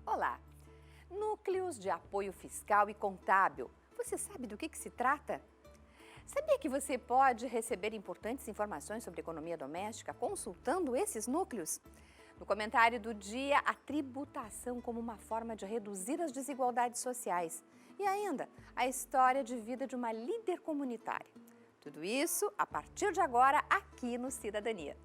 Olá! Núcleos de apoio fiscal e contábil. Você sabe do que se trata? Sabia que você pode receber importantes informações sobre economia doméstica consultando esses núcleos? No comentário do dia, a tributação como uma forma de reduzir as desigualdades sociais. E ainda, a história de vida de uma líder comunitária. Tudo isso a partir de agora aqui no Cidadania.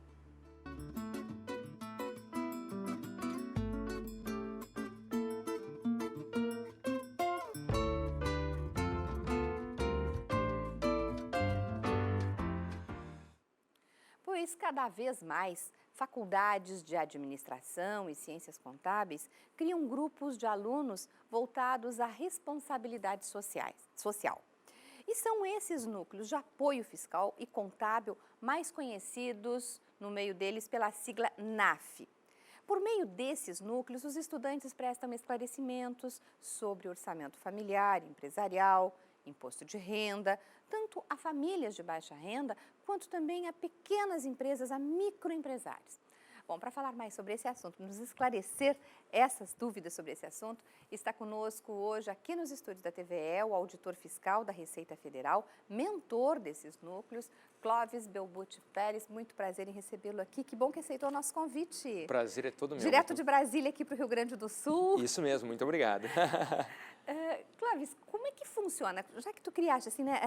Pois cada vez mais faculdades de administração e ciências contábeis criam grupos de alunos voltados à responsabilidade social. E são esses núcleos de apoio fiscal e contábil mais conhecidos no meio deles pela sigla NAF. Por meio desses núcleos, os estudantes prestam esclarecimentos sobre orçamento familiar, empresarial, imposto de renda, tanto a famílias de baixa renda, quanto também a pequenas empresas, a microempresários. Bom, para falar mais sobre esse assunto, nos esclarecer essas dúvidas sobre esse assunto, está conosco hoje, aqui nos estúdios da TVE, o auditor fiscal da Receita Federal, mentor desses núcleos, Clóvis Belbuti Pérez. Muito prazer em recebê-lo aqui. Que bom que aceitou o nosso convite. Prazer é todo meu. Direto de Brasília aqui para o Rio Grande do Sul. Isso mesmo, muito obrigado. Clóvis, como é que funciona? Já que tu criaste, assim, né,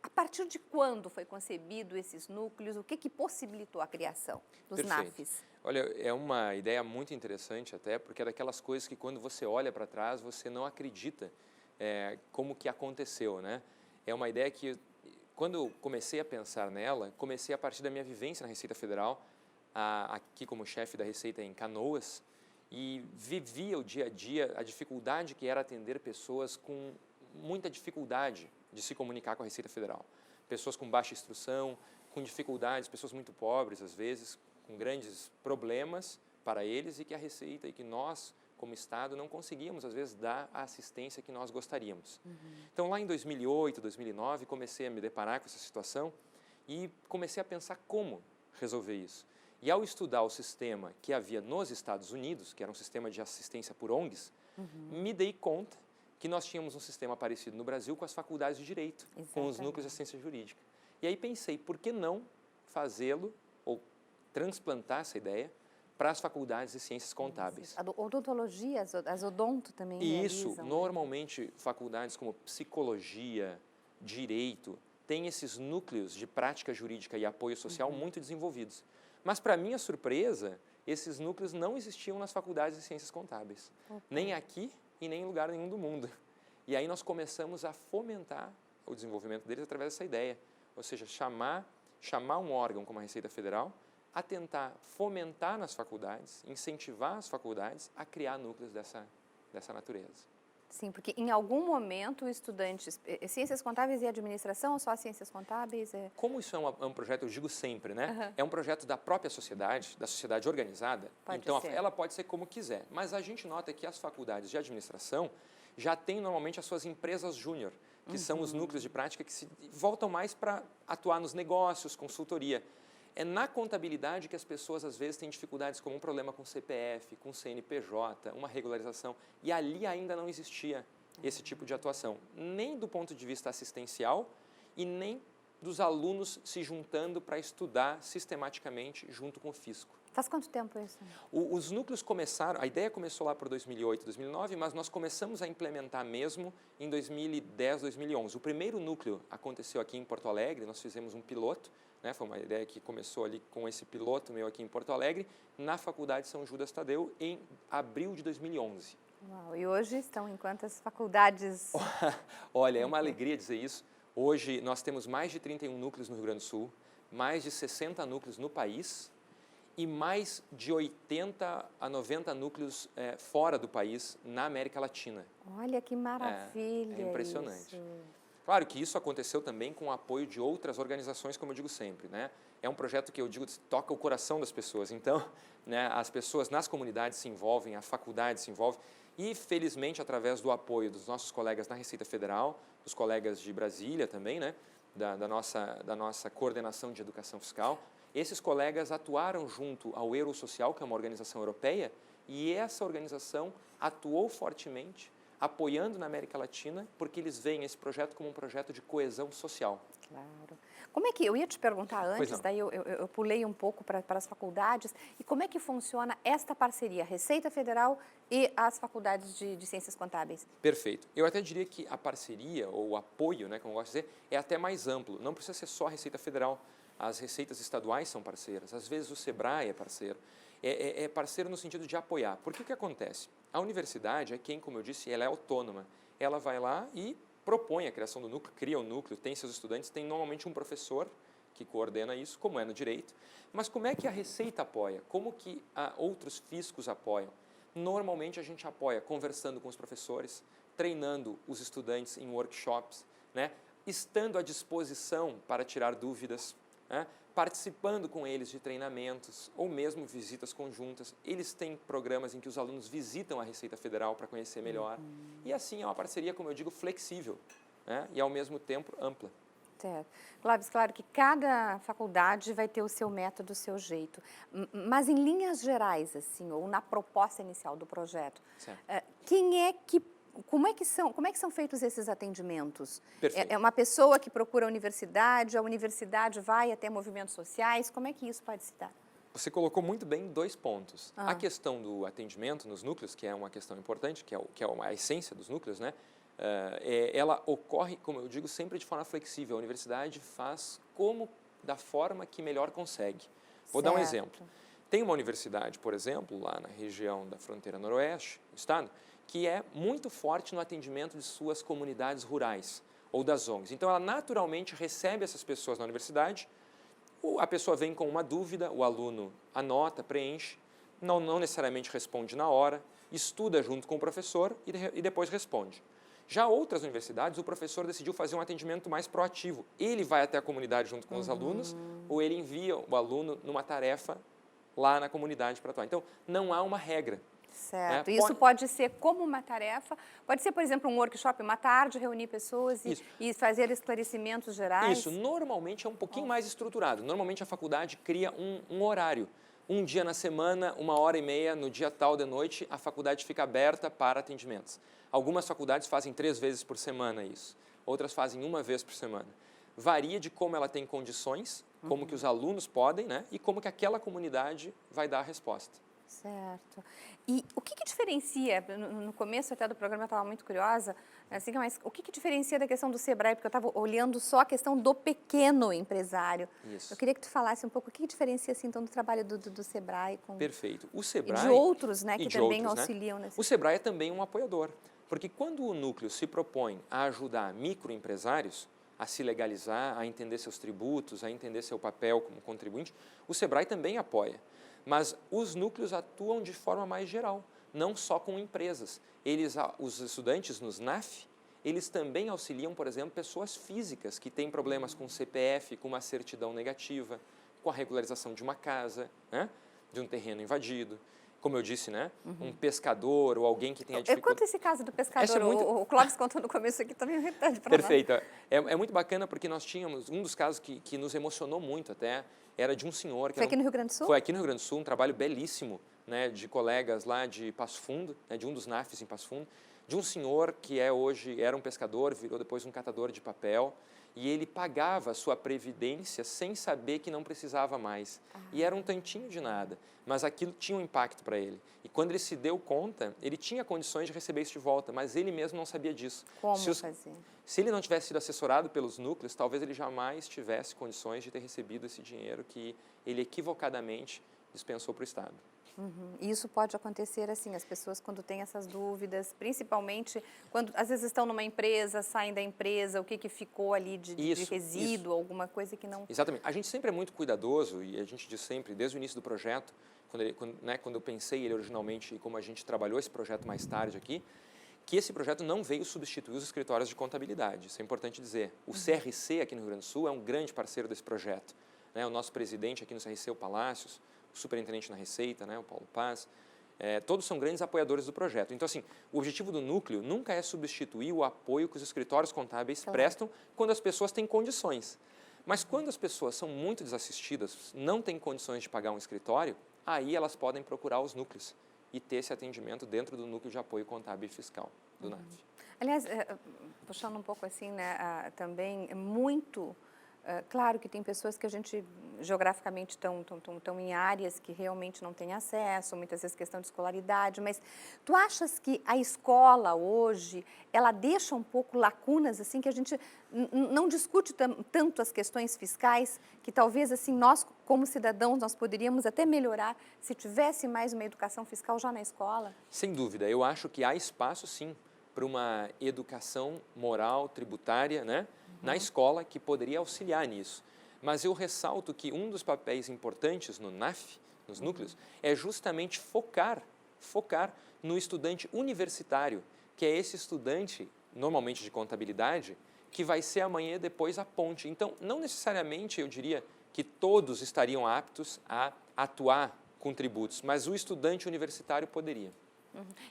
a partir de quando foi concebido esses núcleos? O que possibilitou a criação dos Perfeito. NAFs? Olha, é uma ideia muito interessante até, porque é daquelas coisas que quando você olha para trás, você não acredita como que aconteceu, né? É uma ideia que, quando eu comecei a pensar nela, comecei a partir da minha vivência na Receita Federal, aqui como chefe da Receita em Canoas, e vivia o dia a dia a dificuldade que era atender pessoas com muita dificuldade de se comunicar com a Receita Federal. Pessoas com baixa instrução, com dificuldades, pessoas muito pobres às vezes, com grandes problemas para eles e que a Receita e que nós, como Estado, não conseguíamos às vezes dar a assistência que nós gostaríamos. Então lá em 2008, 2009, comecei a me deparar com essa situação e comecei a pensar como resolver isso. E ao estudar o sistema que havia nos Estados Unidos, que era um sistema de assistência por ONGs, me dei conta que nós tínhamos um sistema parecido no Brasil com as faculdades de Direito, com os núcleos de assistência jurídica. E aí pensei, por que não fazê-lo ou transplantar essa ideia para as faculdades de Ciências Contábeis? A odontologia, as odonto também Isso, realizam, normalmente faculdades como Psicologia, Direito, têm esses núcleos de prática jurídica e apoio social muito desenvolvidos. Mas, para minha surpresa, esses núcleos não existiam nas faculdades de Ciências Contábeis, nem aqui e nem em lugar nenhum do mundo. E aí nós começamos a fomentar o desenvolvimento deles através dessa ideia, ou seja, chamar um órgão como a Receita Federal a tentar fomentar nas faculdades, incentivar as faculdades a criar núcleos dessa natureza. Sim, porque em algum momento o estudante, ciências contábeis e administração ou só ciências contábeis? Como isso é um projeto, eu digo sempre, né? É um projeto da própria sociedade, da sociedade organizada, então ela pode ser como quiser. Mas a gente nota que as faculdades de administração já têm normalmente as suas empresas júnior, que são os núcleos de prática que se voltam mais para atuar nos negócios, consultoria. É na contabilidade que as pessoas às vezes têm dificuldades como um problema com CPF, com CNPJ, uma regularização, e ali ainda não existia esse tipo de atuação, nem do ponto de vista assistencial e nem dos alunos se juntando para estudar sistematicamente junto com o fisco. Faz quanto tempo isso? Os núcleos começaram, a ideia começou lá por 2008, 2009, mas nós começamos a implementar mesmo em 2010, 2011. O primeiro núcleo aconteceu aqui em Porto Alegre, nós fizemos um piloto, né? Foi uma ideia que começou ali com esse piloto meu aqui em Porto Alegre, na Faculdade São Judas Tadeu, em abril de 2011. Uau, e hoje estão em quantas faculdades? Olha, é uma alegria dizer isso. Hoje nós temos mais de 31 núcleos no Rio Grande do Sul, mais de 60 núcleos no país, e mais de 80 a 90 núcleos fora do país, na América Latina. Olha que maravilha. É impressionante. Isso. Claro que isso aconteceu também com o apoio de outras organizações, como eu digo sempre, né? É um projeto que eu digo toca o coração das pessoas. Então, né, as pessoas nas comunidades se envolvem, a faculdade se envolve e, felizmente, através do apoio dos nossos colegas na Receita Federal, dos colegas de Brasília também, né? Da nossa coordenação de educação fiscal, esses colegas atuaram junto ao Eurosocial, que é uma organização europeia, E essa organização atuou fortemente, apoiando na América Latina, porque eles veem esse projeto como um projeto de coesão social. Claro. Como é que, eu ia te perguntar antes, daí eu pulei um pouco para as faculdades, e como é que funciona esta parceria, Receita Federal e as faculdades de Ciências Contábeis? Perfeito. Eu até diria que a parceria, ou o apoio, né, como eu gosto de dizer, é até mais amplo. Não precisa ser só a Receita Federal. As receitas estaduais são parceiras, às vezes o SEBRAE é parceiro. É parceiro no sentido de apoiar. Porque o que acontece? A universidade é quem, como eu disse, ela é autônoma. Ela vai lá e propõe a criação do núcleo, cria o núcleo, tem seus estudantes, tem normalmente um professor que coordena isso, como é no direito. Mas como é que a Receita apoia? Como que outros fiscos apoiam? Normalmente a gente apoia conversando com os professores, treinando os estudantes em workshops, né? Estando à disposição para tirar dúvidas, né? Participando com eles de treinamentos ou mesmo visitas conjuntas. Eles têm programas em que os alunos visitam a Receita Federal para conhecer melhor. E assim é uma parceria, como eu digo, flexível, né? E ao mesmo tempo ampla. Certo. Clóvis, claro que cada faculdade vai ter o seu método, o seu jeito, mas em linhas gerais, assim, ou na proposta inicial do projeto, como é que são feitos esses atendimentos? Perfeito. É uma pessoa que procura a universidade vai até movimentos sociais, como é que isso pode se dar? Você colocou muito bem 2 pontos. A questão do atendimento nos núcleos, que é uma questão importante, que é a essência dos núcleos, né? Ela ocorre, como eu digo, sempre de forma flexível. A universidade faz da forma que melhor consegue. Vou dar um exemplo. Tem uma universidade, por exemplo, lá na região da fronteira noroeste do estado, que é muito forte no atendimento de suas comunidades rurais ou das ONGs. Então, ela naturalmente recebe essas pessoas na universidade, a pessoa vem com uma dúvida, o aluno anota, preenche, não necessariamente responde na hora, estuda junto com o professor e depois responde. Já outras universidades, o professor decidiu fazer um atendimento mais proativo. Ele vai até a comunidade junto com os alunos ou ele envia o aluno numa tarefa lá na comunidade para atuar. Então, não há uma regra. Certo. Isso pode ser como uma tarefa, pode ser, por exemplo, um workshop, uma tarde, reunir pessoas e fazer esclarecimentos gerais? Isso, normalmente é um pouquinho mais estruturado. Normalmente a faculdade cria um horário. Um dia na semana, 1h30, no dia tal de noite, a faculdade fica aberta para atendimentos. Algumas faculdades fazem 3 vezes por semana isso, outras fazem 1 vez por semana. Varia de como ela tem condições, como que os alunos podem, né? E como que aquela comunidade vai dar a resposta. Certo. E o que diferencia, no começo até do programa eu estava muito curiosa, assim, mas o que diferencia da questão do SEBRAE, porque eu estava olhando só a questão do pequeno empresário. Isso. Eu queria que tu falasse um pouco o que diferencia, assim, então, do trabalho do SEBRAE com... Perfeito. O SEBRAE... E de outros, né, que também auxiliam nesse... O SEBRAE é também um apoiador, porque quando o núcleo se propõe a ajudar microempresários a se legalizar, a entender seus tributos, a entender seu papel como contribuinte, o SEBRAE também apoia. Mas os núcleos atuam de forma mais geral, não só com empresas. Os estudantes nos NAF, eles também auxiliam, por exemplo, pessoas físicas que têm problemas com CPF, com uma certidão negativa, com a regularização de uma casa, né? De um terreno invadido. Como eu disse, né? Um pescador ou alguém que tenha dificuldade... Eu conto esse caso do pescador, o Clóvis contou no começo aqui também, verdade para nós. Perfeito. É muito bacana porque nós tínhamos, um dos casos que nos emocionou muito até, era de um senhor... Foi aqui no Rio Grande do Sul? Foi aqui no Rio Grande do Sul, um trabalho belíssimo, né, de colegas lá de Passo Fundo, né, de um dos NAFs em Passo Fundo, de um senhor que hoje era um pescador, virou depois um catador de papel, e ele pagava a sua previdência sem saber que não precisava mais. E era um tantinho de nada, mas aquilo tinha um impacto para ele. E quando ele se deu conta, ele tinha condições de receber isso de volta, mas ele mesmo não sabia disso. Como fazer? Se ele não tivesse sido assessorado pelos núcleos, talvez ele jamais tivesse condições de ter recebido esse dinheiro que ele equivocadamente dispensou para o Estado. E isso pode acontecer assim, as pessoas quando têm essas dúvidas, principalmente quando às vezes estão numa empresa, saem da empresa, o que ficou ali de resíduo, alguma coisa que não... Exatamente. A gente sempre é muito cuidadoso e a gente diz sempre, desde o início do projeto, quando eu pensei ele originalmente e como a gente trabalhou esse projeto mais tarde aqui, que esse projeto não veio substituir os escritórios de contabilidade, isso é importante dizer. O CRC aqui no Rio Grande do Sul é um grande parceiro desse projeto. Né? O nosso presidente aqui no CRC, o Palácios, o superintendente na Receita, né, o Paulo Paz, todos são grandes apoiadores do projeto. Então, assim, o objetivo do núcleo nunca é substituir o apoio que os escritórios contábeis prestam quando as pessoas têm condições. Mas quando as pessoas são muito desassistidas, não têm condições de pagar um escritório, aí elas podem procurar os núcleos. e ter esse atendimento dentro do Núcleo de Apoio Contábil e Fiscal do NAF. Aliás, puxando um pouco assim, né, também é muito... claro que tem pessoas que a gente geograficamente estão em áreas que realmente não têm acesso, muitas vezes questão de escolaridade, mas tu achas que a escola hoje, ela deixa um pouco lacunas, assim, que a gente não discute tanto as questões fiscais, que talvez, assim, nós, como cidadãos, nós poderíamos até melhorar se tivesse mais uma educação fiscal já na escola? Sem dúvida, eu acho que há espaço, sim, para uma educação moral, tributária, né, na escola, que poderia auxiliar nisso. Mas eu ressalto que um dos papéis importantes no NAF, nos núcleos, é justamente focar no estudante universitário, que é esse estudante, normalmente de contabilidade, que vai ser amanhã e depois a ponte. Então, não necessariamente eu diria que todos estariam aptos a atuar com tributos, mas o estudante universitário poderia.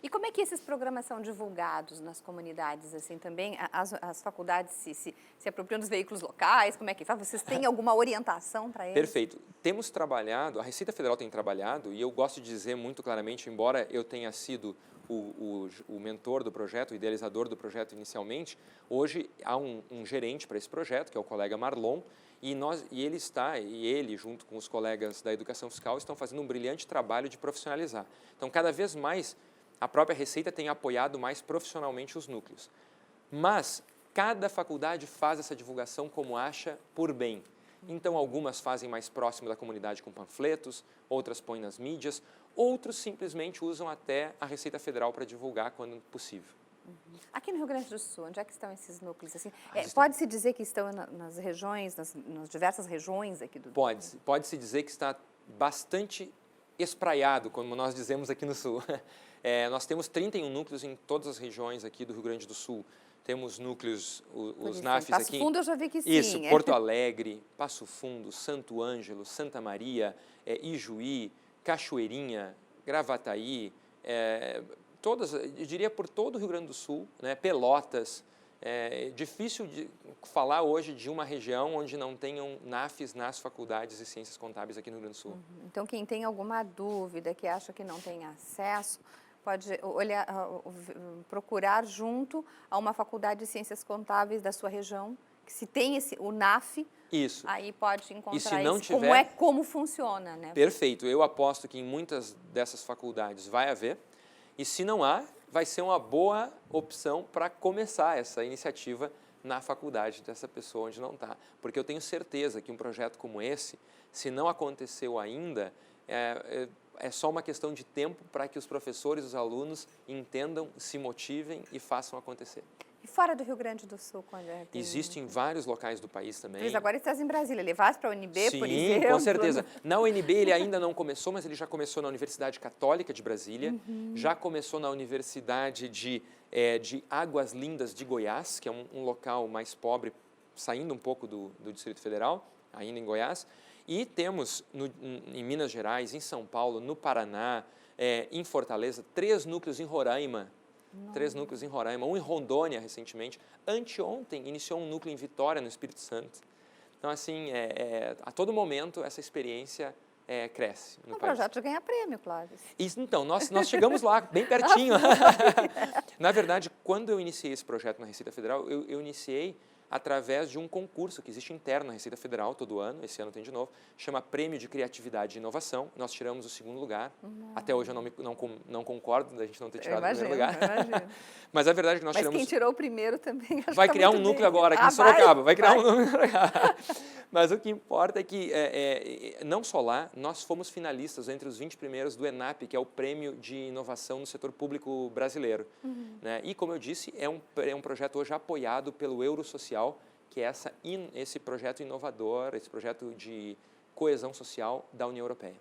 E como é que esses programas são divulgados nas comunidades, assim, também? As faculdades se apropriam dos veículos locais? Como é que faz? Vocês têm alguma orientação para eles? Perfeito. Temos trabalhado, a Receita Federal tem trabalhado, e eu gosto de dizer muito claramente, embora eu tenha sido o mentor do projeto, o idealizador do projeto inicialmente, hoje há um gerente para esse projeto, que é o colega Marlon, e ele, junto com os colegas da Educação Fiscal, estão fazendo um brilhante trabalho de profissionalizar. Então, cada vez mais, a própria Receita tem apoiado mais profissionalmente os núcleos. Mas cada faculdade faz essa divulgação como acha por bem. Então, algumas fazem mais próximo da comunidade com panfletos, outras põem nas mídias, outros simplesmente usam até a Receita Federal para divulgar quando possível. Aqui no Rio Grande do Sul, onde é que estão esses núcleos? Assim, pode-se dizer que estão nas regiões, nas diversas regiões aqui do... Pode-se dizer que está bastante espraiado, como nós dizemos aqui no Sul. Nós temos 31 núcleos em todas as regiões aqui do Rio Grande do Sul. Temos núcleos, os NAFs aqui. Passo Fundo eu já vi que sim. Isso, Porto Alegre, Passo Fundo, Santo Ângelo, Santa Maria, Ijuí, Cachoeirinha, Gravataí, todas, eu diria por todo o Rio Grande do Sul, né, Pelotas. É difícil de falar hoje de uma região onde não tenham NAFs nas faculdades de Ciências Contábeis aqui no Rio Grande do Sul. Então, quem tem alguma dúvida, que acha que não tem acesso, pode procurar junto a uma faculdade de Ciências Contábeis da sua região, que se tem o NAF, isso. Aí pode encontrar e se não como funciona, né? Perfeito, eu aposto que em muitas dessas faculdades vai haver, e se não há, vai ser uma boa opção para começar essa iniciativa na faculdade dessa pessoa onde não está. Porque eu tenho certeza que um projeto como esse, se não aconteceu ainda, é só uma questão de tempo para que os professores e os alunos entendam, se motivem e façam acontecer. E fora do Rio Grande do Sul, quando Existe em vários locais do país também. Mas agora estás em Brasília, levaste para a UNB, por exemplo? Sim, com certeza. Na UNB ele ainda não começou, mas ele já começou na Universidade Católica de Brasília, já começou na Universidade de Águas Lindas de Goiás, que é um local mais pobre, saindo um pouco do Distrito Federal, ainda em Goiás, e temos em Minas Gerais, em São Paulo, no Paraná, em Fortaleza, 3 núcleos em Roraima. Nossa. 3 núcleos em Roraima, um em Rondônia recentemente. Anteontem iniciou um núcleo em Vitória, no Espírito Santo. Então, assim, a todo momento essa experiência cresce no país. Projeto de ganhar prêmio, Clóvis. Então, nós chegamos lá, bem pertinho. Na verdade, quando eu iniciei esse projeto na Receita Federal, eu iniciei através de um concurso que existe interno na Receita Federal todo ano, esse ano tem de novo, chama Prêmio de Criatividade e Inovação. Nós tiramos o 2º lugar. Até hoje eu não concordo da gente não ter tirado o primeiro lugar. Mas a verdade é que nós tiramos... Mas quem tirou o primeiro também... Vai criar um núcleo agora aqui em Sorocaba. Vai criar um núcleo. Mas o que importa é que, não só lá, nós fomos finalistas entre os 20 primeiros do ENAP, que é o Prêmio de Inovação no Setor Público Brasileiro. Né? E, como eu disse, é um projeto hoje apoiado pelo Eurosocial, que é esse projeto inovador, esse projeto de coesão social da União Europeia.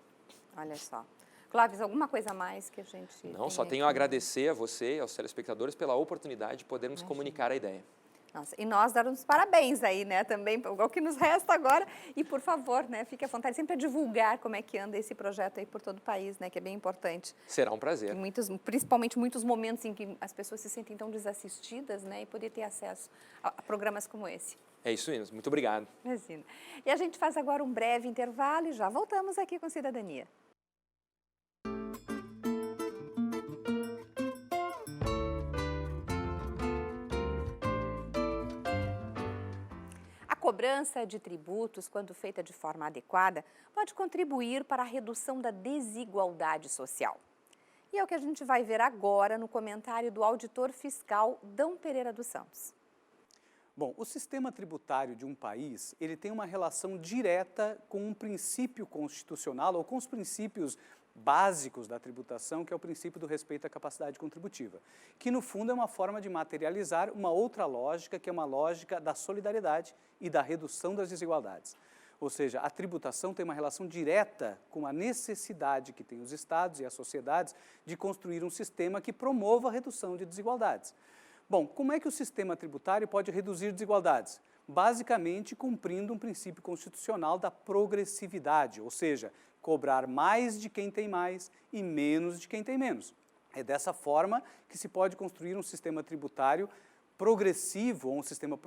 Olha só. Clóvis, alguma coisa a mais que a gente... Não, só tenho a agradecer a você e aos telespectadores pela oportunidade de podermos comunicar a ideia. Nossa, e nós darmos parabéns aí, né, também, o que nos resta agora. E, por favor, né, fique à vontade sempre a divulgar como é que anda esse projeto aí por todo o país, né, que é bem importante. Será um prazer. Principalmente muitos momentos em que as pessoas se sentem tão desassistidas, né, e poder ter acesso a programas como esse. É isso mesmo. Muito obrigado. Imagina. E a gente faz agora um breve intervalo e já voltamos aqui com Cidadania. cobrança de tributos, quando feita de forma adequada, pode contribuir para a redução da desigualdade social. E é o que a gente vai ver agora no comentário do auditor fiscal Dão Pereira dos Santos. Bom, o sistema tributário de um país, ele tem uma relação direta com um princípio constitucional ou com os princípios básicos da tributação, que é o princípio do respeito à capacidade contributiva, que no fundo é uma forma de materializar uma outra lógica, que é uma lógica da solidariedade e da redução das desigualdades. Ou seja, a tributação tem uma relação direta com a necessidade que têm os estados e as sociedades de construir um sistema que promova a redução de desigualdades. Bom, como é que o sistema tributário pode reduzir desigualdades? Basicamente, cumprindo um princípio constitucional da progressividade, ou seja, cobrar mais de quem tem mais e menos de quem tem menos. É dessa forma que se pode construir um sistema tributário progressivo, ou um sistema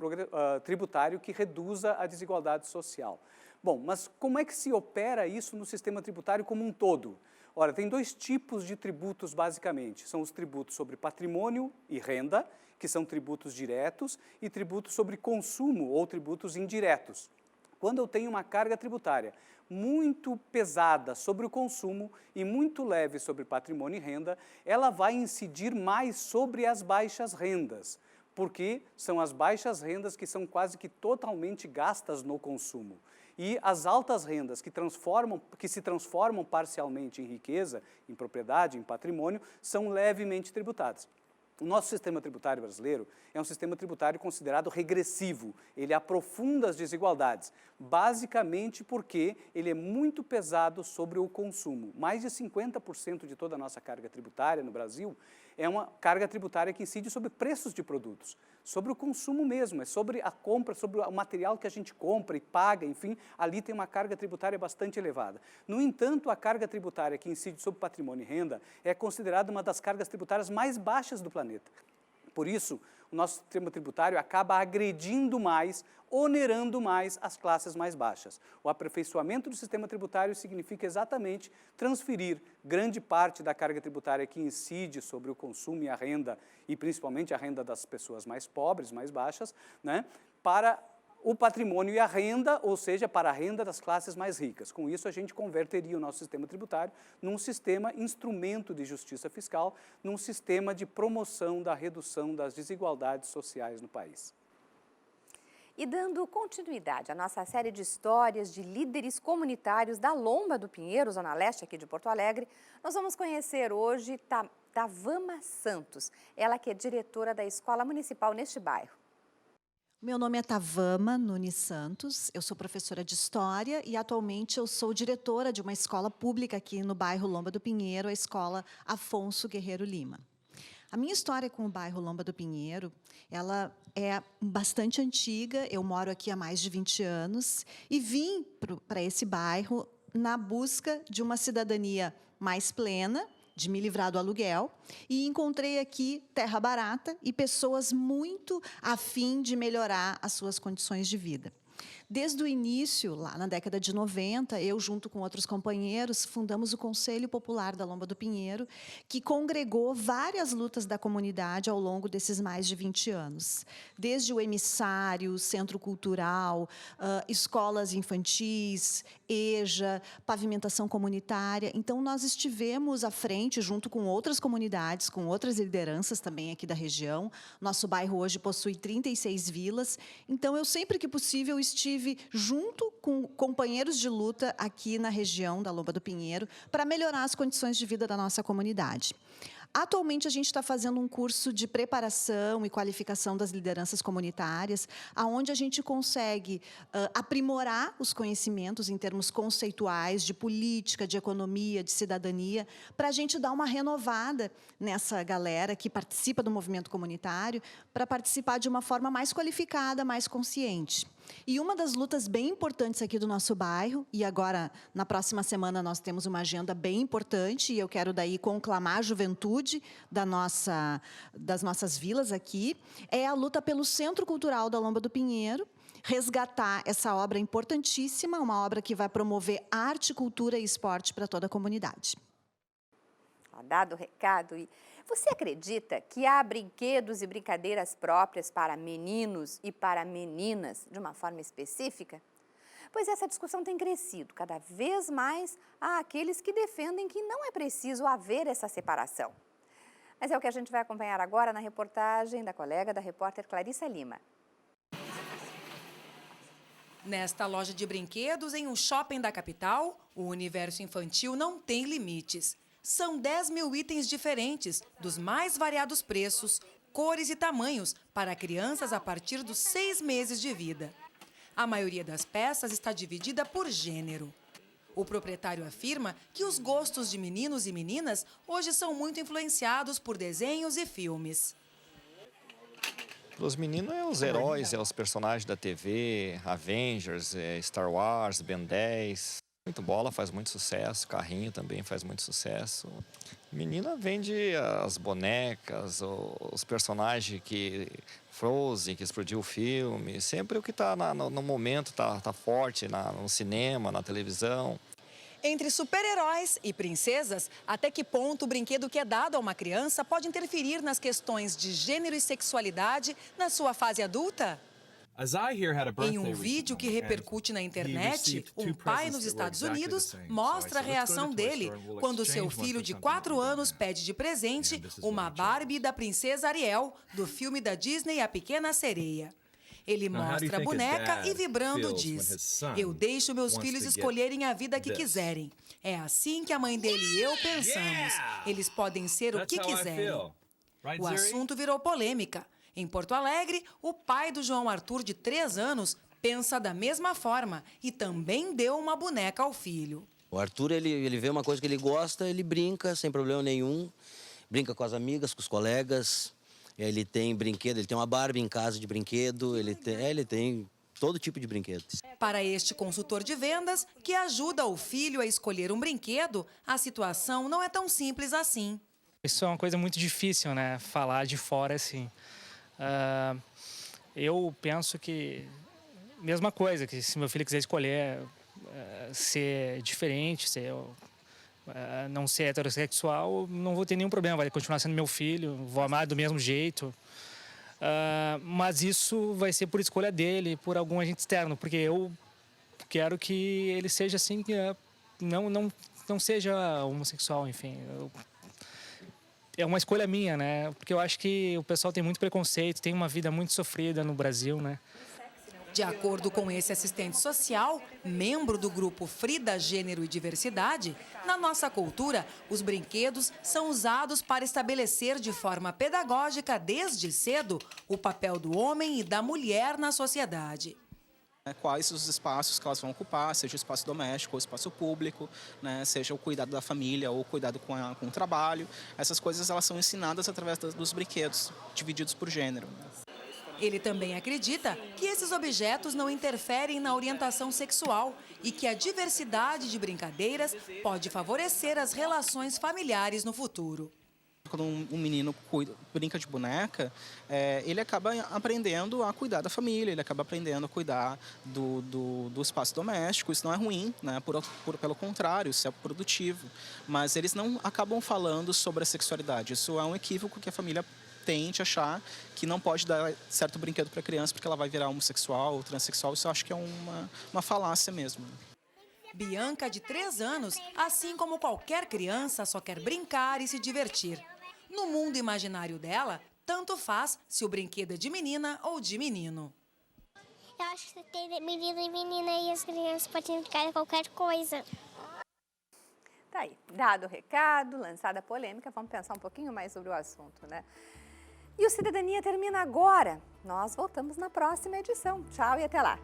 tributário que reduza a desigualdade social. Bom, mas como é que se opera isso no sistema tributário como um todo? Ora, tem dois tipos de tributos, basicamente. São os tributos sobre patrimônio e renda, que são tributos diretos, e tributos sobre consumo, ou tributos indiretos. Quando eu tenho uma carga tributária muito pesada sobre o consumo e muito leve sobre patrimônio e renda, ela vai incidir mais sobre as baixas rendas, porque são as baixas rendas que são quase que totalmente gastas no consumo. E as altas rendas que se transformam parcialmente em riqueza, em propriedade, em patrimônio, são levemente tributadas. O nosso sistema tributário brasileiro é um sistema tributário considerado regressivo. Ele aprofunda as desigualdades, basicamente porque ele é muito pesado sobre o consumo. Mais de 50% de toda a nossa carga tributária no Brasil é uma carga tributária que incide sobre preços de produtos, sobre o consumo mesmo, é sobre a compra, sobre o material que a gente compra e paga, enfim, ali tem uma carga tributária bastante elevada. No entanto, a carga tributária que incide sobre patrimônio e renda é considerada uma das cargas tributárias mais baixas do planeta. Por isso, o nosso sistema tributário acaba agredindo mais, onerando mais as classes mais baixas. O aperfeiçoamento do sistema tributário significa exatamente transferir grande parte da carga tributária que incide sobre o consumo e a renda, e principalmente a renda das pessoas mais pobres, mais baixas, né, para o patrimônio e a renda, ou seja, para a renda das classes mais ricas. Com isso, a gente converteria o nosso sistema tributário num sistema instrumento de justiça fiscal, num sistema de promoção da redução das desigualdades sociais no país. E dando continuidade à nossa série de histórias de líderes comunitários da Lomba do Pinheiro, Zona Leste aqui de Porto Alegre, nós vamos conhecer hoje Tavama Santos, ela que é diretora da Escola Municipal neste bairro. Meu nome é Tavama Nunes Santos, eu sou professora de História e atualmente eu sou diretora de uma escola pública aqui no bairro Lomba do Pinheiro, a Escola Afonso Guerreiro Lima. A minha história com o bairro Lomba do Pinheiro, ela é bastante antiga, eu moro aqui há mais de 20 anos e vim para esse bairro na busca de uma cidadania mais plena, de me livrar do aluguel, e encontrei aqui terra barata e pessoas muito a fim de melhorar as suas condições de vida. Desde o início, lá na década de 90, eu, junto com outros companheiros, fundamos o Conselho Popular da Lomba do Pinheiro, que congregou várias lutas da comunidade ao longo desses mais de 20 anos. Desde o emissário, centro cultural, escolas infantis, EJA, pavimentação comunitária. Então, nós estivemos à frente, junto com outras comunidades, com outras lideranças também aqui da região. Nosso bairro hoje possui 36 vilas. Então, eu sempre que possível estive junto com companheiros de luta aqui na região da Lomba do Pinheiro para melhorar as condições de vida da nossa comunidade. Atualmente, a gente está fazendo um curso de preparação e qualificação das lideranças comunitárias, onde a gente consegue aprimorar os conhecimentos em termos conceituais de política, de economia, de cidadania, para a gente dar uma renovada nessa galera que participa do movimento comunitário, para participar de uma forma mais qualificada, mais consciente. E uma das lutas bem importantes aqui do nosso bairro, e agora, na próxima semana, nós temos uma agenda bem importante, e eu quero daí conclamar a juventude das nossas vilas aqui, é a luta pelo Centro Cultural da Lomba do Pinheiro, resgatar essa obra importantíssima, uma obra que vai promover arte, cultura e esporte para toda a comunidade. Dado o recado. Você acredita que há brinquedos e brincadeiras próprias para meninos e para meninas de uma forma específica? Pois essa discussão tem crescido. Cada vez mais há aqueles que defendem que não é preciso haver essa separação. Mas é o que a gente vai acompanhar agora na reportagem da colega da repórter Clarissa Lima. Nesta loja de brinquedos, em um shopping da capital, o universo infantil não tem limites. São 10 mil itens diferentes, dos mais variados preços, cores e tamanhos, para crianças a partir dos 6 meses de vida. A maioria das peças está dividida por gênero. O proprietário afirma que os gostos de meninos e meninas hoje são muito influenciados por desenhos e filmes. Para os meninos é os heróis, é os personagens da TV, Avengers, Star Wars, Ben 10. Muito bola faz muito sucesso, carrinho também faz muito sucesso. Menina vende as bonecas, os personagens que Frozen, que explodiu o filme. Sempre o que está no momento tá forte no cinema, na televisão. Entre super-heróis e princesas, até que ponto o brinquedo que é dado a uma criança pode interferir nas questões de gênero e sexualidade na sua fase adulta? Em um vídeo que repercute na internet, um pai nos Estados Unidos mostra a reação dele quando seu filho de 4 anos pede de presente uma Barbie da princesa Ariel, do filme da Disney A Pequena Sereia. Ele mostra a boneca e vibrando diz: "Eu deixo meus filhos escolherem a vida que quiserem. É assim que a mãe dele e eu pensamos. Eles podem ser o que quiserem." O assunto virou polêmica. Em Porto Alegre, o pai do João Arthur, de 3 anos, pensa da mesma forma e também deu uma boneca ao filho. O Arthur, ele vê uma coisa que ele gosta, ele brinca sem problema nenhum. Brinca com as amigas, com os colegas. Ele tem brinquedo, ele tem uma Barbie em casa de brinquedo, ele tem todo tipo de brinquedos. Para este consultor de vendas, que ajuda o filho a escolher um brinquedo, a situação não é tão simples assim. Isso é uma coisa muito difícil, né? Falar de fora assim. Eu penso que mesma coisa, que se meu filho quiser escolher ser diferente, não ser heterossexual, não vou ter nenhum problema, vai continuar sendo meu filho, vou amar do mesmo jeito. Mas isso vai ser por escolha dele, por algum agente externo, porque eu quero que ele seja assim, que não seja homossexual, enfim. É uma escolha minha, né? Porque eu acho que o pessoal tem muito preconceito, tem uma vida muito sofrida no Brasil, né? De acordo com esse assistente social, membro do grupo Frida Gênero e Diversidade, na nossa cultura, os brinquedos são usados para estabelecer de forma pedagógica, desde cedo, o papel do homem e da mulher na sociedade. Quais os espaços que elas vão ocupar, seja o espaço doméstico ou espaço público, né, seja o cuidado da família ou o cuidado com o trabalho. Essas coisas elas são ensinadas através dos brinquedos, divididos por gênero. Ele também acredita que esses objetos não interferem na orientação sexual e que a diversidade de brincadeiras pode favorecer as relações familiares no futuro. Quando um menino brinca de boneca, ele acaba aprendendo a cuidar da família, ele acaba aprendendo a cuidar do espaço doméstico. Isso não é ruim, né? Pelo contrário, isso é produtivo. Mas eles não acabam falando sobre a sexualidade. Isso é um equívoco que a família tende a achar que não pode dar certo brinquedo para a criança porque ela vai virar homossexual ou transexual. Isso eu acho que é uma falácia mesmo. Bianca, de 3 anos, assim como qualquer criança, só quer brincar e se divertir. No mundo imaginário dela, tanto faz se o brinquedo é de menina ou de menino. Eu acho que tem menino e menina e as crianças podem brincar de qualquer coisa. Tá aí, dado o recado, lançada a polêmica, vamos pensar um pouquinho mais sobre o assunto, né? E o Cidadania termina agora. Nós voltamos na próxima edição. Tchau e até lá.